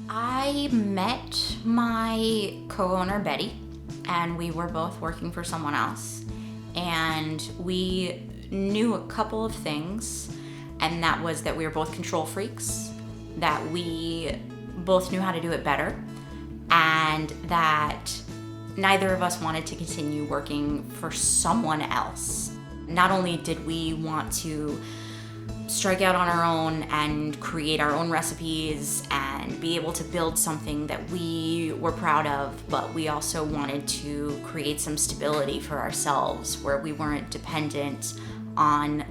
I met my co-owner, Betty, and we were both working for someone else. And we knew a couple of things, and that was that we were both control freaks, that we both knew how to do it better, and that neither of us wanted to continue working for someone else. Not only did we want to strike out on our own and create our own recipes and be able to build something that we were proud of, but we also wanted to create some stability for ourselves where we weren't dependent on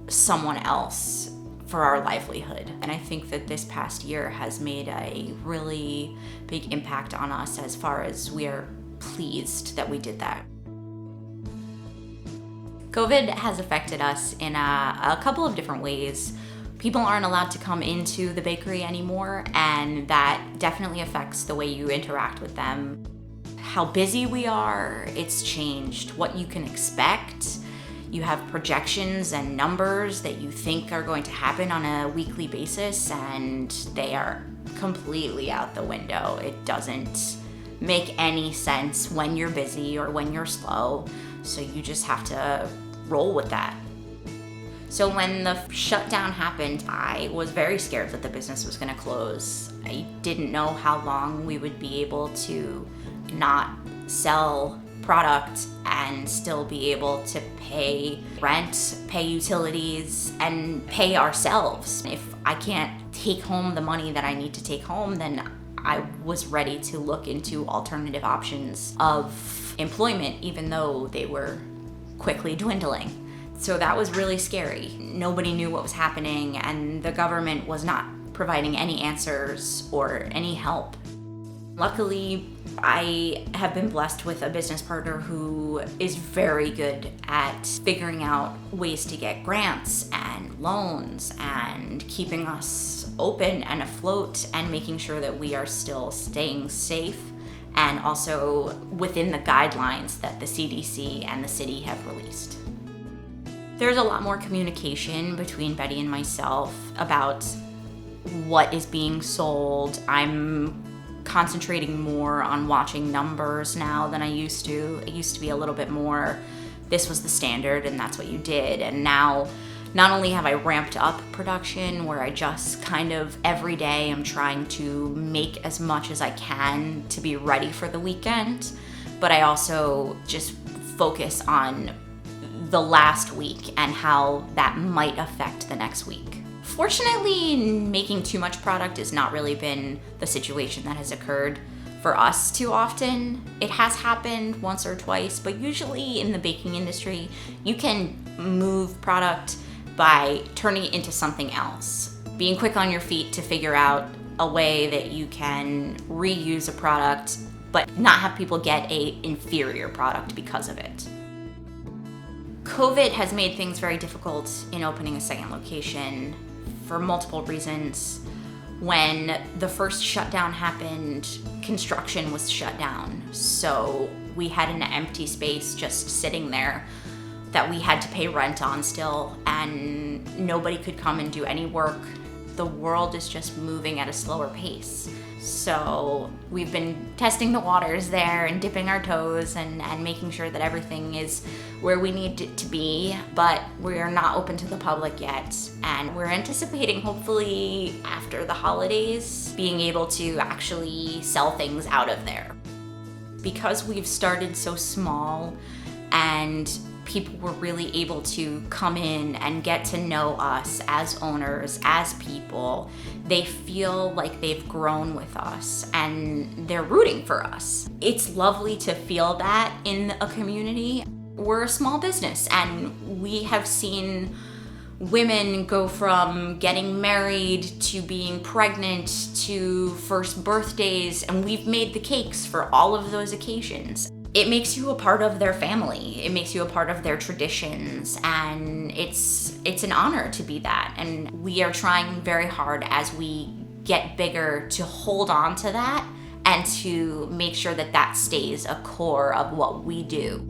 someone else for our livelihood. And I think that this past year has made a really big impact on us as far as we are pleased that we did that. COVID has affected us in a couple of different ways. People aren't allowed to come into the bakery anymore, and that definitely affects the way you interact with them. How busy we are, it's changed what you can expect. You have projections and numbers that you think are going to happen on a weekly basis, and they are completely out the window. It doesn't make any sense when you're busy or when you're slow, so you just have to roll with that. So when the shutdown happened, I was very scared that the business was going to close. I didn't know how long we would be able to not sell product and still be able to pay rent, pay utilities, and pay ourselves. If I can't take home the money that I need to take home, then I was ready to look into alternative options of employment, even though they were quickly dwindling. So that was really scary. Nobody knew what was happening, and the government was not providing any answers or any help. Luckily, I have been blessed with a business partner who is very good at figuring out ways to get grants and loans and keeping us open and afloat and making sure that we are still staying safe and also within the guidelines that the CDC and the city have released. There's a lot more communication between Betty and myself about what is being sold. I'm concentrating more on watching numbers now than I used to. It used to be a little bit more, this was the standard and that's what you did. And now, not only have I ramped up production where I just kind of every day I'm trying to make as much as I can to be ready for the weekend, but I also just focus on the last week and how that might affect the next week. Fortunately, making too much product has not really been the situation that has occurred for us too often. It has happened once or twice, but usually in the baking industry, you can move product by turning it into something else. Being quick on your feet to figure out a way that you can reuse a product, but not have people get an inferior product because of it. COVID has made things very difficult in opening a second location for multiple reasons. When the first shutdown happened, construction was shut down. So we had an empty space just sitting there that we had to pay rent on still, and nobody could come and do any work. The world is just moving at a slower pace. So we've been testing the waters there and dipping our toes and making sure that everything is where we need it to be, but we're not open to the public yet. And we're anticipating, hopefully after the holidays, being able to actually sell things out of there. Because we've started so small and people were really able to come in and get to know us as owners, as people. They feel like they've grown with us and they're rooting for us. It's lovely to feel that in a community. We're a small business and we have seen women go from getting married to being pregnant to first birthdays, and we've made the cakes for all of those occasions. It makes you a part of their family. It makes you a part of their traditions, and it's an honor to be that. And we are trying very hard as we get bigger to hold on to that and to make sure that that stays a core of what we do.